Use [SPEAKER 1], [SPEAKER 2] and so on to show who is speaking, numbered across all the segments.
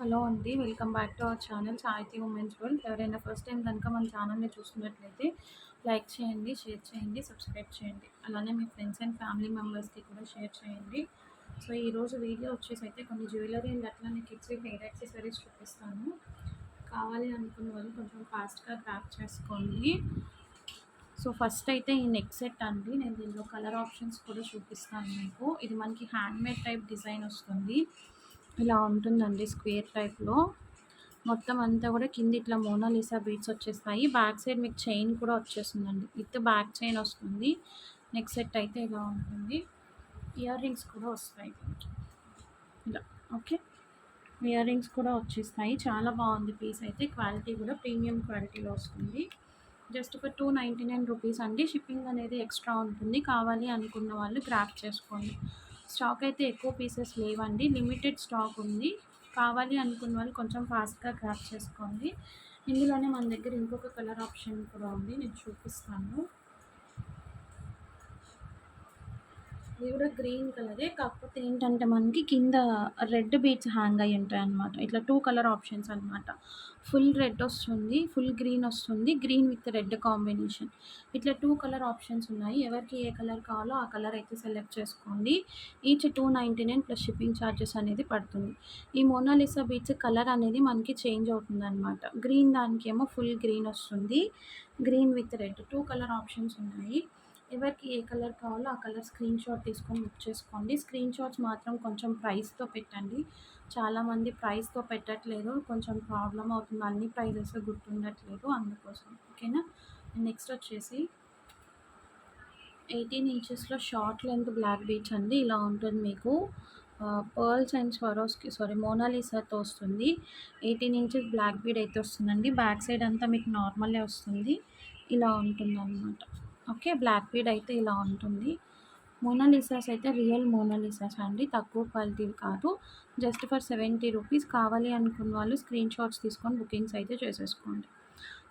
[SPEAKER 1] Hello అండి. Welcome back to our channel సాహితీ women's world. ఎవరైనా ఫస్ట్ టైం కనుక మన ఛానల్‌ని చూస్తున్నట్లయితే లైక్ చేయండి, షేర్ చేయండి, సబ్స్క్రైబ్ చేయండి. అలానే మీ ఫ్రెండ్స్ అండ్ ఫ్యామిలీ మెంబర్స్‌కి కూడా షేర్ చేయండి. సో, ఈరోజు వీడియో వచ్చేసి అయితే కొన్ని జ్యువెలరీ అండ్ అట్లానే కిడ్స్ హెయిర్ యాక్సెసరీస్ చూపిస్తాను. కావాలి అనుకున్న వాళ్ళు కొంచెం ఫాస్ట్‌గా గ్రాబ్ చేసుకోండి. సో, ఫస్ట్ అయితే ఈ నెక్ సెట్ అండి. నేను దీనిలో కలర్ ఆప్షన్స్ కూడా చూపిస్తాను మీకు. ఇది మనకి హ్యాండ్‌మేడ్ టైప్ డిజైన్ వస్తుంది. ఇలా ఉంటుందండి స్క్వేర్ టైప్‌లో. మొత్తం అంతా కూడా కింద ఇట్లా మోనాలిసా బీడ్స్ వచ్చేస్తాయి. బ్యాక్ సైడ్ మీకు చైన్ కూడా వచ్చేస్తుందండి. విత్ బ్యాక్ చైన్ వస్తుంది. నెక్ సెట్ అయితే ఇలా ఉంటుంది. ఇయర్ రింగ్స్ కూడా వస్తాయి ఇలా. ఓకే. ఇయర్ రింగ్స్ కూడా వచ్చేస్తాయి. చాలా బాగుంది పీస్ అయితే. క్వాలిటీ కూడా ప్రీమియం క్వాలిటీలో వస్తుంది. జస్ట్ ఫర్ 299 రూపీస్ అండి. షిప్పింగ్ అనేది ఎక్స్ట్రా ఉంటుంది. కావాలి అనుకున్న వాళ్ళు గ్రాబ్ చేసుకోండి. స్టాక్ అయితే ఎక్కువ పీసెస్ లేవండి. లిమిటెడ్ స్టాక్ ఉంది. కావాలి అనుకున్న వాళ్ళు కొంచెం ఫాస్ట్‌గా గ్రాబ్ చేసుకోండి. ఇందులోనే మన దగ్గర ఇంకొక కలర్ ఆప్షన్ కూడా ఉంది. నేను చూపిస్తాను. ఇది కూడా గ్రీన్ కలరే. కాకపోతే ఏంటంటే మనకి కింద రెడ్ బీడ్స్ హ్యాంగ్ అయ్యి ఉంటాయన్నమాట. ఇట్లా 2 కలర్ ఆప్షన్స్ అనమాట. ఫుల్ రెడ్ వస్తుంది, ఫుల్ గ్రీన్ వస్తుంది, గ్రీన్ విత్ రెడ్ కాంబినేషన్. ఇట్లా 2 కలర్ ఆప్షన్స్ ఉన్నాయి. ఎవరికి ఏ కలర్ కావాలో ఆ కలర్ అయితే సెలెక్ట్ చేసుకోండి. ఈచ్ 299 ప్లస్ షిప్పింగ్ ఛార్జెస్ అనేది పడుతుంది. ఈ మోనాలిసా బీడ్స్ కలర్ అనేది మనకి చేంజ్ అవుతుందన్నమాట. గ్రీన్ దానికేమో ఫుల్ గ్రీన్ వస్తుంది. Green with red 2 colour options ఉన్నాయి. ఎవరికి ఏ కలర్ కావాలో ఆ కలర్ స్క్రీన్ షాట్ తీసుకొని బుక్ చేసుకోండి. స్క్రీన్ షాట్స్ మాత్రం కొంచెం ప్రైస్‌తో పెట్టండి. చాలామంది ప్రైస్‌తో పెట్టట్లేదు. కొంచెం ప్రాబ్లమ్ అవుతుంది. అన్ని ప్రైజెస్ గుర్తుండట్లేదు అందుకోసం. ఓకేనా. నెక్స్ట్ వచ్చేసి 18 ఇంచెస్‌లో షార్ట్ లెంత్ బ్లాక్ బీడ్స్ అండి. ఇలా ఉంటుంది మీకు. పర్ల్స్ అండ్ మోనాలిసాతో వస్తుంది. 18 ఇంచెస్ బ్లాక్ బీడ్ అయితే వస్తుందండి. బ్యాక్ సైడ్ అంతా మీకు నార్మలే వస్తుంది. ఇలా ఉంటుందన్నమాట. ఓకే. బ్లాక్ బీడ్ అయితే ఇలా ఉంటుంది. మోనాలిసాస్ అయితే రియల్ మోనాలిసాస్ అండి. తక్కువ క్వాలిటీవి కాదు. Just for 70 rupees. కావాలి అనుకున్న వాళ్ళు స్క్రీన్ షాట్స్ తీసుకొని బుకింగ్స్ అయితే చేసేసుకోండి.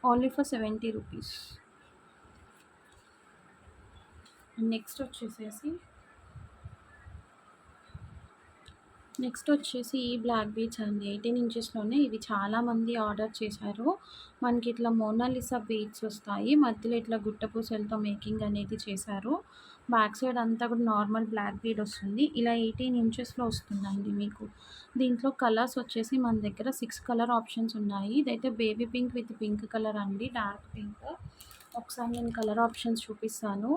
[SPEAKER 1] Only for 70 rupees. నెక్స్ట్ వచ్చేసి ఈ బ్లాక్ బీడ్స్ అండి. 18 ఇంచెస్‌లోనే ఇవి చాలామంది ఆర్డర్ చేశారు. మనకి ఇట్లా మోనాలిసా బీడ్స్ వస్తాయి. మధ్యలో ఇట్లా గుట్ట పూసలతో మేకింగ్ అనేది చేశారు. బ్యాక్ సైడ్ అంతా కూడా నార్మల్ బ్లాక్ బీడ్ వస్తుంది. ఇలా 18 ఇంచెస్‌లో వస్తుందండి మీకు. దీంట్లో కలర్స్ వచ్చేసి మన దగ్గర 6 కలర్ ఆప్షన్స్ ఉన్నాయి. ఇదైతే baby pink with pink colour అండి. Dark pink. ఒకసారి నేను కలర్ ఆప్షన్స్ చూపిస్తాను.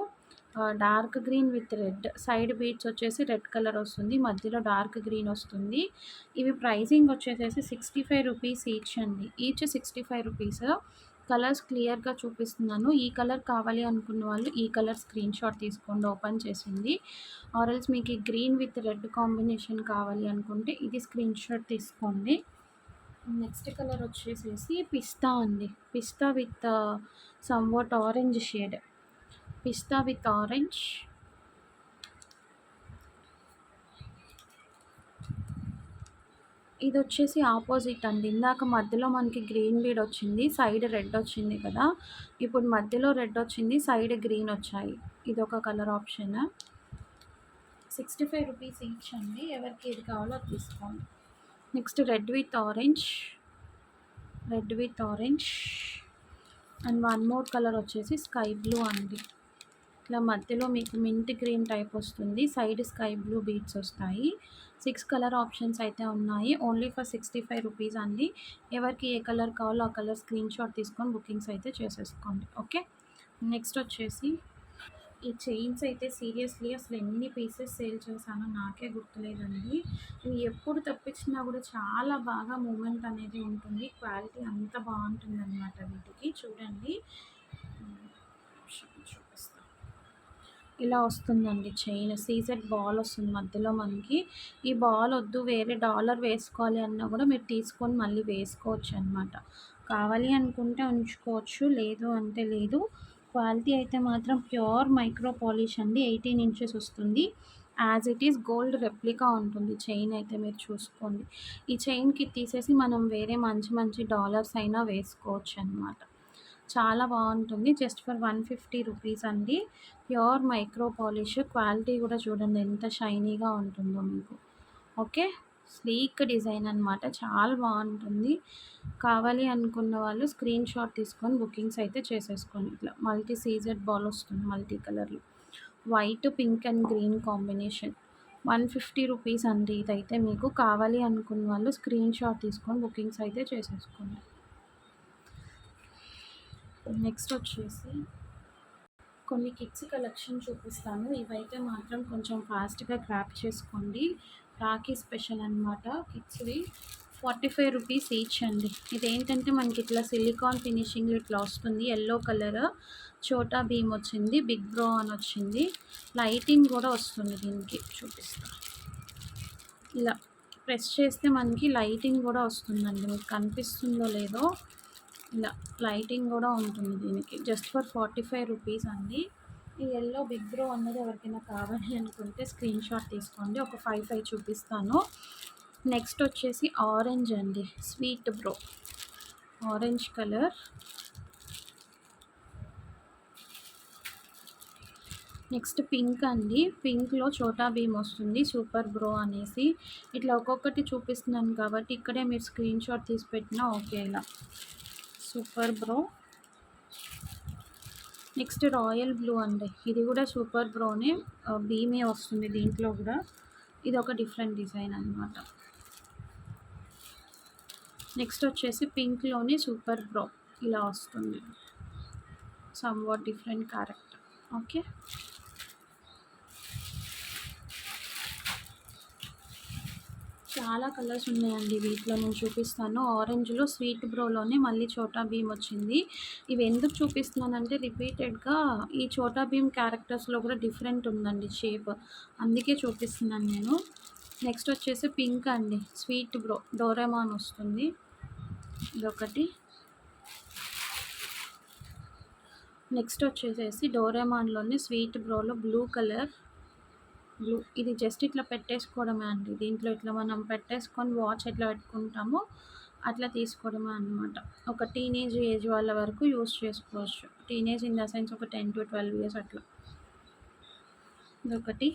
[SPEAKER 1] Dark green with red. Side beads వచ్చేసి రెడ్ కలర్ వస్తుంది. మధ్యలో డార్క్ గ్రీన్ వస్తుంది. ఇవి ప్రైసింగ్ వచ్చేసేసి 65 రూపీస్ ఈచ్ అండి. Each 65 rupees. కలర్స్ క్లియర్‌గా చూపిస్తున్నాను. ఈ కలర్ కావాలి అనుకున్న వాళ్ళు ఈ కలర్ స్క్రీన్ షాట్ తీసుకోండి ఓపెన్ చేసింది. ఆర్ ఎల్స్ మీకు ఈ గ్రీన్ విత్ రెడ్ కాంబినేషన్ కావాలి అనుకుంటే ఇది స్క్రీన్ షాట్ తీసుకోండి. నెక్స్ట్ కలర్ వచ్చేసేసి పిస్తా అండి. పిస్తా విత్ సమ్‌వాట్ ఆరెంజ్ షేడ్. పిస్తా విత్ ఆరెంజ్. ఇది వచ్చేసి ఆపోజిట్ అండి. ఇందాక మధ్యలో మనకి గ్రీన్ బీడ్ వచ్చింది. సైడ్ రెడ్ వచ్చింది కదా! ఇప్పుడు మధ్యలో రెడ్ వచ్చింది. సైడ్ గ్రీన్ వచ్చాయి. ఇదొక కలర్ ఆప్షన్. 65 రూపీస్ ఈచ్ అండి. ఎవరికి ఏది కావాలో అది తీసుకోండి. Next red with orange. Red with orange. And one more colour వచ్చేసి స్కై బ్లూ అండి. ఇట్లా మధ్యలో మీకు మింట్ గ్రీన్ టైప్ వస్తుంది. సైడ్ స్కై బ్లూ బీడ్స్ వస్తాయి. 6 కలర్ ఆప్షన్స్ అయితే ఉన్నాయి. ఓన్లీ ఫర్ 65 రూపీస్ అండి. ఎవరికి ఏ కలర్ కావాలో ఆ కలర్ స్క్రీన్ షాట్ తీసుకొని బుకింగ్స్ అయితే చేసేసుకోండి. ఓకే. నెక్స్ట్ వచ్చేసి ఈ చైన్స్ అయితే సీరియస్లీ అసలు ఎన్ని పీసెస్ సేల్ చేశానో నాకే గుర్తులేదండి. ఇవి ఎప్పుడు తెప్పించినా కూడా చాలా బాగా మూమెంట్ అనేది ఉంటుంది. క్వాలిటీ అంత బాగుంటుందన్నమాట వీటికి. చూడండి. చూపిస్తాను. ఇలా వస్తుందండి చైన్. సీజెడ్ బాల్ వస్తుంది మధ్యలో మనకి. ఈ బాల్ వద్దు వేరే డాలర్ వేసుకోవాలి అన్నా కూడా మీరు తీసుకొని మళ్ళీ వేసుకోవచ్చు అనమాట. కావాలి అనుకుంటే ఉంచుకోవచ్చు. లేదు అంటే లేదు. క్వాలిటీ అయితే మాత్రం ప్యూర్ మైక్రో పాలిష్ అండి. 18 ఇంచెస్ వస్తుంది. As it is gold replica ఉంటుంది చైన్ అయితే మీరు చూసుకోండి. ఈ చైన్‌కి తీసేసి మనం వేరే మంచి మంచి డాలర్స్ అయినా వేసుకోవచ్చు అనమాట. చాలా బాగుంటుంది. జస్ట్ ఫర్ 150 రూపీస్ అండి. Pure micro polish. క్వాలిటీ కూడా చూడండి ఎంత షైనీగా ఉంటుందో మీకు. ఓకే. స్లీక్ డిజైన్ అనమాట. చాలా బాగుంటుంది. కావాలి అనుకున్న వాళ్ళు స్క్రీన్ షాట్ తీసుకొని బుకింగ్స్ అయితే చేసేసుకోండి. ఇట్లా మల్టీ సీజెడ్ బాల్ వస్తుంది మల్టీ కలర్లో. White pink and green combination. 150 rupees అండి. ఇదైతే మీకు కావాలి అనుకున్న వాళ్ళు స్క్రీన్ షాట్ తీసుకొని బుకింగ్స్ అయితే చేసేసుకోండి. నెక్స్ట్ వచ్చేసి కొన్ని కిడ్స్ కలెక్షన్ చూపిస్తాను. ఇవైతే మాత్రం కొంచెం ఫాస్ట్గా గ్రాప్ చేసుకోండి. రాఖీ స్పెషల్ అనమాట. కిడ్స్వి 45 రూపీస్ ఈచ్ అండి. ఇదేంటంటే మనకి ఇట్లా సిలికాన్ ఫినిషింగ్ ఇట్లా వస్తుంది. ఎల్లో కలర్ చోటా భీమ్ వచ్చింది, బిగ్ బ్రో అని వచ్చింది. లైటింగ్ కూడా వస్తుంది దీనికి, చూపిస్తా. ఇలా ప్రెస్ చేస్తే మనకి లైటింగ్ కూడా వస్తుందండి. మీకు కనిపిస్తుందో లేదో, ఇలా లైటింగ్ కూడా ఉంటుంది దీనికి. జస్ట్ ఫర్ 45 రూపీస్ అండి. ఈ ఎల్లో బిగ్ బ్రో అన్నది ఎవరికైనా కావాలి అనుకుంటే స్క్రీన్ షాట్ తీసుకోండి. ఒక 5 చూపిస్తాను. నెక్స్ట్ వచ్చేసి ఆరెంజ్ అండి, sweet bro orange colour. Next pink అండి. పింక్లో చోటా భీమ్ వస్తుంది, సూపర్ బ్రో అనేసి. ఇట్లా ఒక్కొక్కటి చూపిస్తున్నాను కాబట్టి ఇక్కడే మీరు స్క్రీన్ షాట్ తీసి పెట్టినా ఓకే. ఇలా super bro. Next royal blue అండి. ఇది కూడా సూపర్ బ్రోనే, భీమే వస్తుంది దీంట్లో కూడా. ఇది ఒక డిఫరెంట్ డిజైన్ అనమాట. నెక్స్ట్ వచ్చేసి పింక్లోనే సూపర్ బ్రో ఇలా వస్తుంది, సమ్వాట్ డిఫరెంట్ క్యారెక్టర్. ఓకే, చాలా కలర్స్ ఉన్నాయండి. వీటిలో నేను చూపిస్తాను. ఆరెంజ్లో స్వీట్ బ్రోలోనే మళ్ళీ చోటా భీమ్ వచ్చింది. ఇవి ఎందుకు చూపిస్తున్నానంటే రిపీటెడ్గా ఈ చోటా భీమ్ క్యారెక్టర్స్లో కూడా డిఫరెంట్ ఉందండి షేప్, అందుకే చూపిస్తున్నాను నేను. నెక్స్ట్ వచ్చేసి పింక్ అండి, స్వీట్ బ్రో డోరేమాన్ వస్తుంది. ఇదొకటి. నెక్స్ట్ వచ్చేసేసి డోరేమాన్లోని స్వీట్ బ్రోలో బ్లూ కలర్. బ్లూ, ఇది జస్ట్ ఇట్లా పెట్టేసుకోవడమే అండి. దీంట్లో ఇట్లా మనం పెట్టేసుకొని వాచ్ ఎట్లా పెట్టుకుంటామో అట్లా తీసుకోవడమే అనమాట. ఒక టీనేజ్ ఏజ్ వాళ్ళ వరకు యూస్ చేసుకోవచ్చు. టీనేజ్ ఇన్ ద సెన్స్ ఒక 10 to 12 years అట్లా. ఇదొకటి.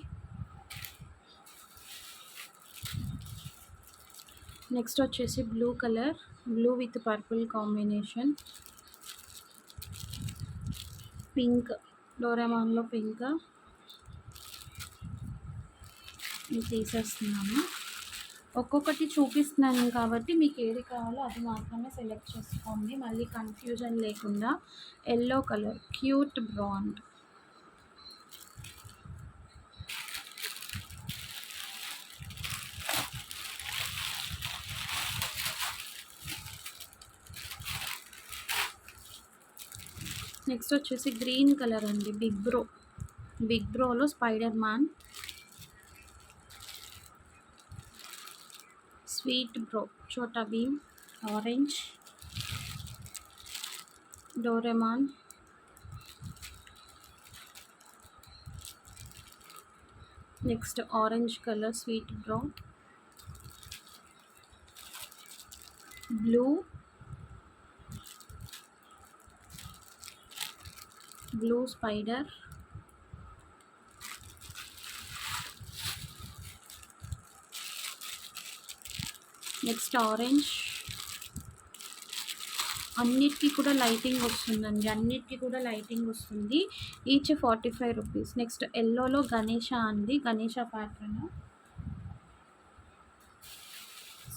[SPEAKER 1] నెక్స్ట్ వచ్చేసి blue colour, blue with purple combination. Pink, డోరేమాన్లో పింక్. ఇది తీసేస్తున్నాను. ఒక్కొక్కటి చూపిస్తున్నాను కాబట్టి మీకు ఏది కావాలో అది మాత్రమే సెలెక్ట్ చేసుకోండి, మళ్ళీ కన్ఫ్యూజన్ లేకుండా. Yellow colour cute brand. Next వచ్చేసి గ్రీన్ కలర్ అండి, బిగ్ బ్రో. బిగ్ బ్రోలో Spider Man. Sweet bro Chhota Bheem. Orange Doraemon. Next orange colour sweet bro. Blue, blue spider. Next orange. అన్నిటికీ కూడా లైటింగ్ వస్తుందండి, అన్నిటికీ కూడా లైటింగ్ వస్తుంది. Each 45 rupees. నెక్స్ట్ ఎల్లోలో గణేష అండి, గణేష ప్యాటర్న్.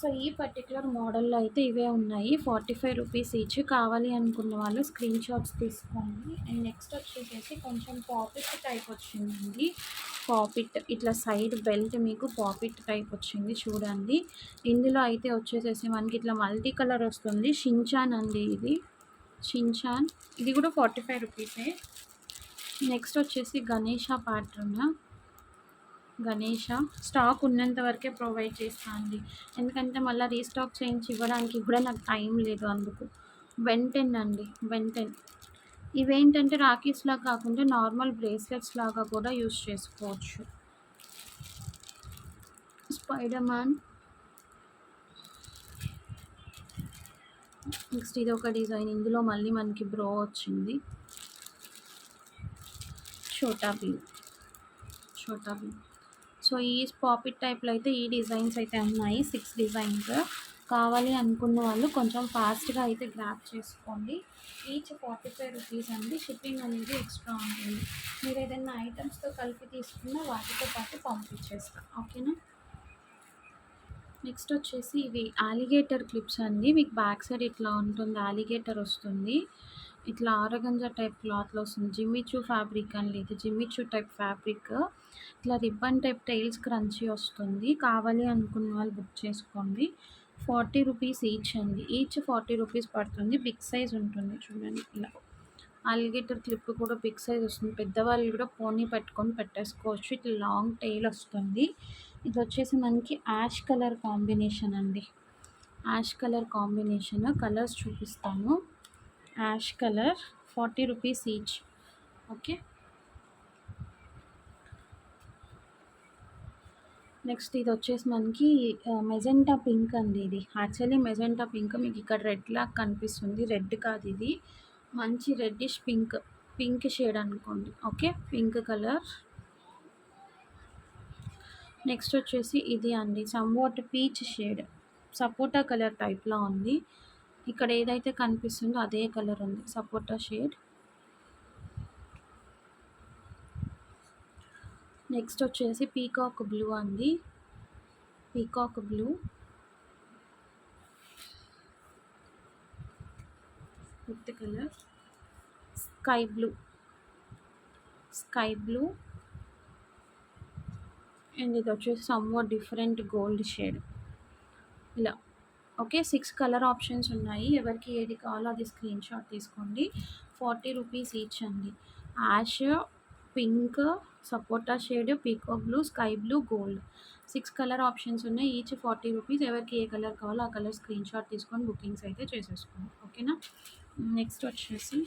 [SPEAKER 1] సో ఈ పర్టికులర్ మోడల్లో అయితే ఇవే ఉన్నాయి. 45 రూపీస్ ఈచ్. కావాలి అనుకున్న వాళ్ళు స్క్రీన్ షాట్స్ తీసుకోండి. అండ్ నెక్స్ట్ వచ్చేసేసి కొంచెం పాపిట్ టైప్ వచ్చిందండి. పాపిట్ ఇట్లా సైడ్ బెల్ట్ మీకు పాపిట్ టైప్ వచ్చింది చూడండి. ఇందులో అయితే వచ్చేసేసి మనకి ఇట్లా మల్టీ కలర్ వస్తుంది. షిన్చాన్ అండి ఇది, షిన్చాన్. ఇది కూడా 45 రూపీసే. నెక్స్ట్ వచ్చేసి గణేష ప్యాటర్న్. గణేష స్టాక్ ఉన్నంత వరకే ప్రొవైడ్ చేస్తా అండి, ఎందుకంటే మళ్ళీ రీస్టాక్ చేయించి ఇవ్వడానికి కూడా నాకు టైం లేదు. అందుకు బెంటెన్ అండి, బెంటెన్. ఇవేంటంటే రాకీస్ లాగా కాకుండా నార్మల్ బ్రేస్లెట్స్ లాగా కూడా యూస్ చేసుకోవచ్చు. Spider man. నెక్స్ట్ ఇది ఒక డిజైన్, ఇందులో మళ్ళీ మనకి బ్రో వచ్చింది. చోటా భీమ్, చోటా భీమ్. సో ఈ పాపిట్ టైప్లో అయితే ఈ డిజైన్స్ అయితే ఉన్నాయి 6 డిజైన్స్. కావాలి అనుకున్న వాళ్ళు కొంచెం ఫాస్ట్గా అయితే గ్రాప్ చేసుకోండి. ఈచ్ 45 రూపీస్ అండి. షిప్పింగ్ అనేది ఎక్స్ట్రా ఉంటుంది. మీరు ఏదైనా ఐటమ్స్తో కలిపి తీసుకున్నా వాటితో పాటు పంపించేస్తాం. ఓకేనా. నెక్స్ట్ వచ్చేసి ఇవి అలిగేటర్ క్లిప్స్ అండి. మీకు బ్యాక్ సైడ్ ఇట్లా ఉంటుంది, అలిగేటర్ వస్తుంది. ఇట్లా ఆరగంజా టైప్ క్లాత్లో వస్తుంది. జిమ్మిచూ ఫ్యాబ్రిక్ అండి, ఇది జిమ్మిచూ టైప్ ఫ్యాబ్రిక్. ఇట్లా రిబ్బన్ టైప్ టైల్స్ క్రంచీ వస్తుంది. కావాలి అనుకున్న వాళ్ళు బుక్ చేసుకోండి. 40 రూపీస్ ఈచ్ అండి. ఈచ్ 40 రూపీస్ పడుతుంది. బిగ్ సైజ్ ఉంటుంది చూడండి. ఇలా అలిగేటర్ క్లిప్ కూడా బిగ్ సైజ్ వస్తుంది. పెద్దవాళ్ళు కూడా పోనీ పెట్టుకొని పెట్టేసుకోవచ్చు. ఇట్లా లాంగ్ టైల్ వస్తుంది. ఇది వచ్చేసి మనకి యాష్ కలర్ కాంబినేషన్ అండి. Ash colour combination. కలర్స్ చూపిస్తాను. Ash colour 40 rupees each. Okay. Next ఇది వచ్చేసి మనకి మెజెంటా పింక్ అండి. ఇది యాక్చువల్లీ మెజెంటా పింక్ మీకు ఇక్కడ రెడ్ లాగా కనిపిస్తుంది. రెడ్ కాదు, ఇది మంచి రెడ్డిష్ పింక్, పింక్ షేడ్ అనుకోండి. Okay, pink colour. నెక్స్ట్ వచ్చేసి ఇది అండి, somewhat peach shade, sapota colour టైప్లో ఉంది. ఇక్కడ ఏదైతే కనిపిస్తుందో అదే కలర్ ఉంది, సపోటా షేడ్. నెక్స్ట్ వచ్చేసి పీకాక్ బ్లూ అండి. Peacock blue. Fifth colour sky blue. Sky blue. And ఇది వచ్చేసి సమ్వాట్ డిఫరెంట్ గోల్డ్ షేడ్. ఇలా ఓకే, 6 కలర్ ఆప్షన్స్ ఉన్నాయి. ఎవరికి ఏది కావాలో అది స్క్రీన్ షాట్ తీసుకోండి. 40 రూపీస్ ఈచ్ అండి. యాష్, పింక్, సపోటా shade, peacock blue, sky blue, gold. 6 colour options ఉన్నాయి. Each 40 rupees. ఎవరికి ఏ కలర్ కావాలో ఆ కలర్ స్క్రీన్ షాట్ తీసుకొని బుకింగ్స్ అయితే చేసేసుకోండి. ఓకేనా. నెక్స్ట్ వచ్చేసి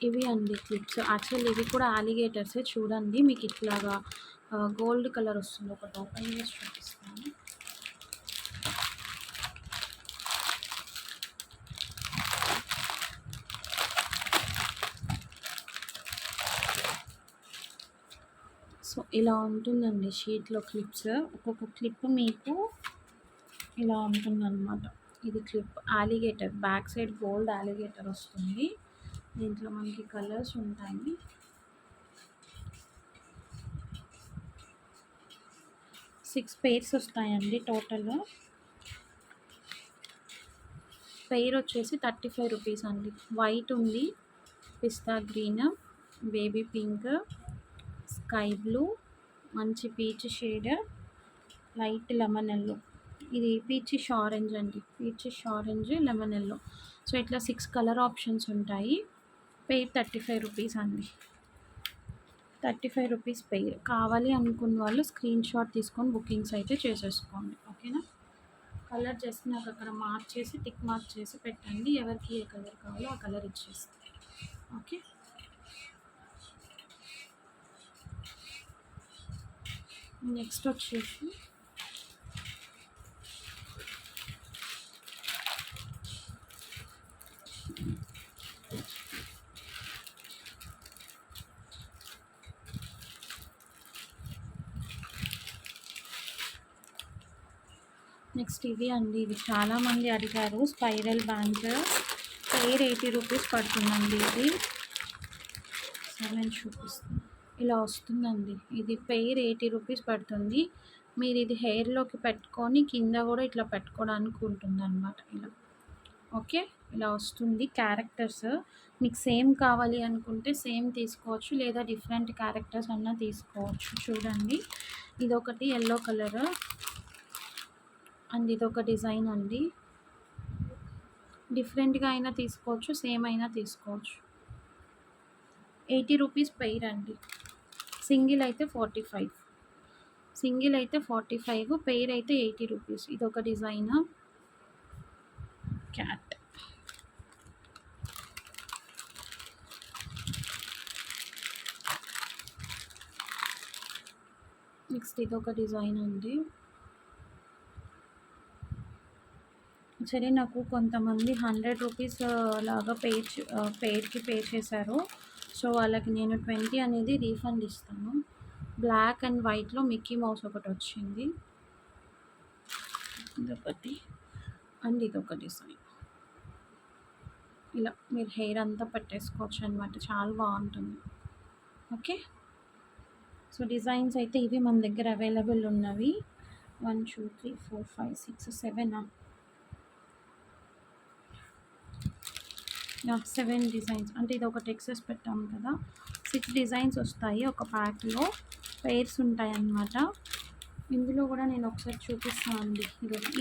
[SPEAKER 1] ఇవి అండి క్లిప్స్. యాక్చువల్లీ ఇవి కూడా అలిగేటర్సే. చూడండి మీకు ఇట్లాగా గోల్డ్ కలర్ వస్తుంది. ఒకటి ఓపెన్ చేసి చూపిస్తాను. సో ఇలా ఉంటుందండి షీట్లో క్లిప్స్. ఒక్కొక్క క్లిప్ మీకు ఇలా ఉంటుందన్నమాట. ఇది clip alligator, back side gold alligator వస్తుంది. దీంట్లో మనకి కలర్స్ ఉంటాయి. సిక్స్ పెయిర్స్ వస్తాయండి టోటల్. పెయిర్ వచ్చేసి 35 రూపీస్ అండి. వైట్ ఉంది, పిస్తా green, baby pink, sky blue, మంచి peach shade, light lemon yellow. ఇది పీచిష్ ఆరెంజ్ అండి, peachish orange, lemon yellow. So ఇట్లా 6 కలర్ ఆప్షన్స్ ఉంటాయి. పెయిర్ 35 రూపీస్ అండి. 35 రూపీస్ పెయిర్. కావాలి అనుకున్న వాళ్ళు స్క్రీన్ షాట్ తీసుకొని బుకింగ్స్ అయితే చేసేసుకోండి. ఓకేనా. కలర్ జస్ట్ నాకు అక్కడ మార్క్ చేసి టిక్ మార్క్ చేసి పెట్టండి. ఎవరికి ఏ కలర్ కావాలో ఆ కలర్ ఇచ్చేస్తాను. ఓకే. నెక్స్ట్ వచ్చేసి ఇవి అండి. ఇవి చాలామంది అడిగారు. స్పైరల్ బ్యాంక్ పెయిర్ 80 రూపీస్ పడుతుందండి. ఇది సరే నేను చూపిస్తాను. ఇలా వస్తుందండి. ఇది పెయిర్ 80 రూపీస్ పడుతుంది. మీరు ఇది హెయిర్లోకి పెట్టుకొని కింద కూడా ఇట్లా పెట్టుకోవడానికి ఉంటుంది అనమాట. ఇలా ఓకే, ఇలా వస్తుంది. క్యారెక్టర్స్ మీకు సేమ్ కావాలి అనుకుంటే సేమ్ తీసుకోవచ్చు, లేదా డిఫరెంట్ క్యారెక్టర్స్ అన్నా తీసుకోవచ్చు. చూడండి, ఇదొకటి ఎల్లో కలర్ అండ్ ఇదొక డిజైన్ అండి. డిఫరెంట్గా అయినా తీసుకోవచ్చు, సేమ్ అయినా తీసుకోవచ్చు. 80 రూపీస్ పెయిర్ అండి. సింగిల్ అయితే 45. సింగిల్ అయితే 45, పెయిర్ అయితే 80 రూపీస్. ఇదొక డిజైన్ క్యాట్. నెక్స్ట్ ఇదొక డిజైన్ అండి. సరే నాకు కొంతమంది 100 రూపీస్ లాగా పెయిడ్‌కి పే చేశారు. సో, వాళ్ళకి నేను 20 అనేది రీఫండ్ ఇస్తాను. బ్లాక్ అండ్ వైట్‌లో మిక్కీ మౌస్ ఒకటొచ్చింది. ఇదొకటి అండ్ ఇదొక డిజైన్. ఇలా మీరు హెయిర్ అంతా పెట్టేసుకోవచ్చు అనమాట. చాలా బాగుంటుంది. ఓకే. సో, డిజైన్స్ అయితే ఇవి మన దగ్గర అవైలబుల్ ఉన్నవి. 1, 2, 3, 4, 5, 6, 7 7 డిజైన్స్. అంటే ఇది ఒకటి ఎక్సెస్ పెట్టాము కదా, 6 డిజైన్స్ వస్తాయి ఒక ప్యాక్లో. పెయిర్స్ ఉంటాయన్నమాట. ఇందులో కూడా నేను ఒకసారి చూపిస్తాను అండి.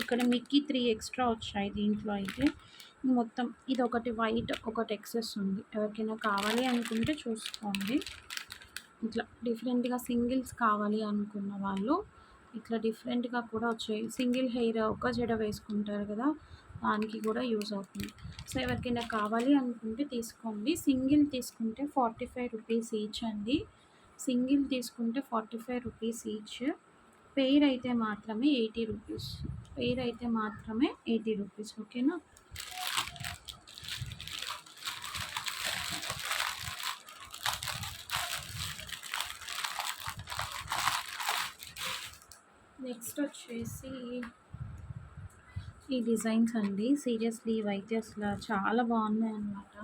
[SPEAKER 1] ఇక్కడ మిక్కీ 3 ఎక్స్ట్రా వచ్చాయి దీంట్లో అయితే. మొత్తం ఇది ఒకటి వైట్, ఒకటి ఎక్సెస్ ఉంది. ఎవరికైనా కావాలి అనుకుంటే చూసుకోండి. ఇట్లా డిఫరెంట్గా సింగిల్స్ కావాలి అనుకున్న వాళ్ళు ఇట్లా డిఫరెంట్గా కూడా వచ్చాయి. సింగిల్ హెయిర్ ఒక జడ వేసుకుంటారు కదా, దానికి కూడా యూజ్ అవుతుంది. సో, ఎవరికైనా కావాలి అనుకుంటే తీసుకోండి. సింగిల్ తీసుకుంటే 45 రూపీస్ ఈచ్ అండి. సింగిల్ తీసుకుంటే 45 రూపీస్ ఈచ్. పెయిర్ అయితే మాత్రమే 80 రూపీస్. పెయిర్ అయితే మాత్రమే 80 రూపీస్. ఓకేనా. నెక్స్ట్ వచ్చేసి ఈ డిజైన్స్ అండి. సీరియస్లీ ఇవైతే అసలు చాలా బాగున్నాయి అన్నమాట.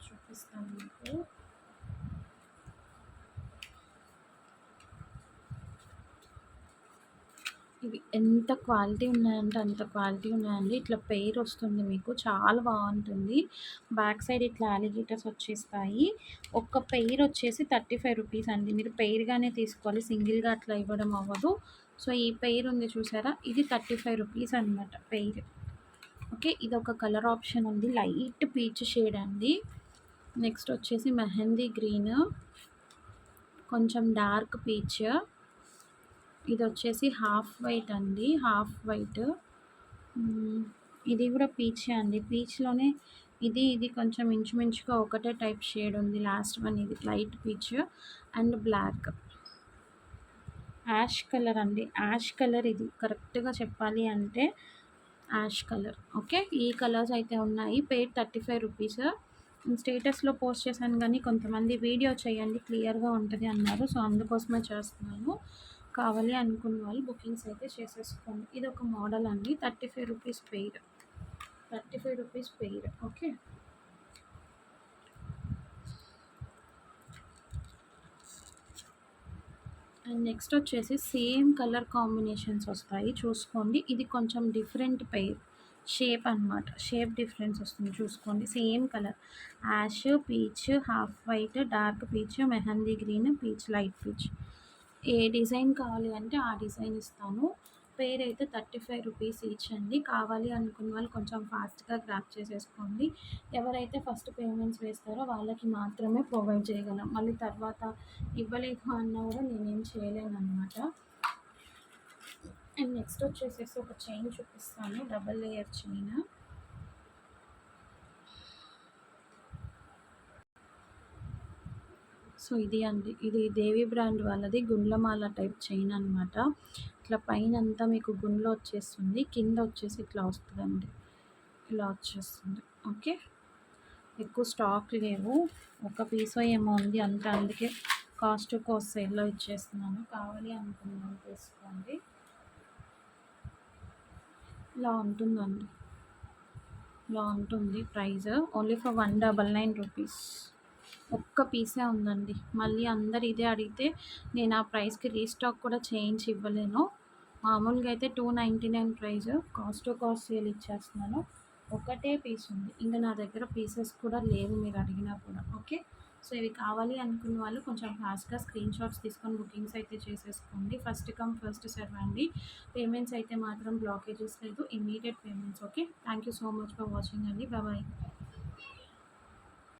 [SPEAKER 1] చూపిస్తాను మీకు. ఇవి ఎంత క్వాలిటీ ఉన్నాయంటే అంత క్వాలిటీ ఉన్నాయండి. ఇట్లా పెయిర్ వస్తుంది మీకు, చాలా బాగుంటుంది. బ్యాక్ సైడ్ ఇట్లా అలిగేటర్స్ వచ్చేస్తాయి. ఒక్క పెయిర్ వచ్చేసి 35 రూపీస్ అండి. మీరు పెయిర్గానే తీసుకోవాలి, సింగిల్గా అట్లా ఇవ్వడం అవ్వదు. సో, ఈ పెయిర్ ఉంది చూసారా, ఇది 35 రూపీస్ అనమాట పెయిర్. ఓకే. ఇది ఒక కలర్ ఆప్షన్ ఉంది, లైట్ పీచ్ షేడ్ అండి. నెక్స్ట్ వచ్చేసి మెహందీ గ్రీన్, కొంచెం డార్క్ పీచ్. ఇది వచ్చేసి హాఫ్ వైట్ అండి, హాఫ్ వైట్. ఇది కూడా పీచే అండి. పీచ్లోనే ఇది కొంచెం ఇంచుమించుగా ఒకటే టైప్ షేడ్ ఉంది. లాస్ట్ వన్ ఇది light peach and black. Ash colour అండి, యాష్ కలర్. ఇది కరెక్ట్గా చెప్పాలి అంటే యాష్ కలర్. ఓకే. ఈ కలర్స్ అయితే ఉన్నాయి. Pair 35 rupees. స్టేటస్లో పోస్ట్ చేశాను కానీ కొంతమంది వీడియో చేయండి క్లియర్గా ఉంటుంది అన్నారు. సో, అందుకోసమే చేస్తున్నాను. కావాలి అనుకున్న వాళ్ళు బుకింగ్స్ అయితే చేసేసుకోండి. ఇది ఒక మోడల్ అండి. 35 rupees pair. 35 rupees pair. Okay. And next వచ్చేసి సేమ్ కలర్ కాంబినేషన్స్ వస్తాయి, చూసుకోండి. ఇది కొంచెం డిఫరెంట్ పెయిర్ షేప్ అనమాట. షేప్ డిఫరెన్స్ వస్తుంది చూసుకోండి. Same colour ash, peach, half white, dark peach, mehndi green, peach, light peach. ఏ డిజైన్ కావాలి అంటే ఆ డిజైన్ ఇస్తాను. పెయిర్ అయితే 35 రూపీస్ ఈచ్ అండి. కావాలి అనుకున్న వాళ్ళు కొంచెం ఫాస్ట్గా గ్రాప్ చేసేసుకోండి. ఎవరైతే ఫస్ట్ పేమెంట్స్ వేస్తారో వాళ్ళకి మాత్రమే ప్రొవైడ్ చేయగలం. మళ్ళీ తర్వాత ఇవ్వలేదు అన్నా కూడా నేనేం చేయలేను అనమాట. అండ్ నెక్స్ట్ వచ్చేసేసి ఒక చైన్ చూపిస్తాను, డబల్ లేయర్ చైన్. సో, ఇది అండి. ఇది దేవి బ్రాండ్ వాళ్ళది గుండ్లమాల టైప్ చైన్ అనమాట. ఇట్లా పైన అంతా మీకు గుండ్లు వచ్చేస్తుంది, కింద వచ్చేసి ఇట్లా వస్తుందండి, ఇలా వచ్చేస్తుంది. ఓకే. ఎక్కువ స్టాక్ లేవు, ఒక పీస్ ఏమో ఉంది అంత. అందుకే కాస్ట్ సేల్లో ఇచ్చేస్తున్నాను. కావాలి అనుకున్నాను తీసుకోండి. ఇలా ఉంటుందండి, ఇలా ఉంటుంది ప్రైస్. Only for 199 rupees. ఒక్క పీసే ఉందండి. మళ్ళీ అందరు ఇదే అడిగితే నేను ఆ ప్రైస్కి రీస్టాక్ కూడా చేయించి ఇవ్వలేను. మామూలుగా అయితే 299 ప్రైస్, కాస్ట్ సేల్ ఇచ్చేస్తున్నాను. ఒకటే పీస్ ఉంది, ఇంకా నా దగ్గర పీసెస్ కూడా లేవు మీరు అడిగినా కూడా. ఓకే. సో, ఇవి కావాలి అనుకున్న వాళ్ళు కొంచెం ఫాస్ట్గా స్క్రీన్ షాట్స్ తీసుకొని బుకింగ్స్ అయితే చేసేసుకోండి. ఫస్ట్ కమ్ ఫస్ట్ సర్వ్ అండి. పేమెంట్స్ అయితే మాత్రం బ్లాకేజెస్ లేదు, immediate payments. Okay. Thank you so much for watching అండి. బాయ్.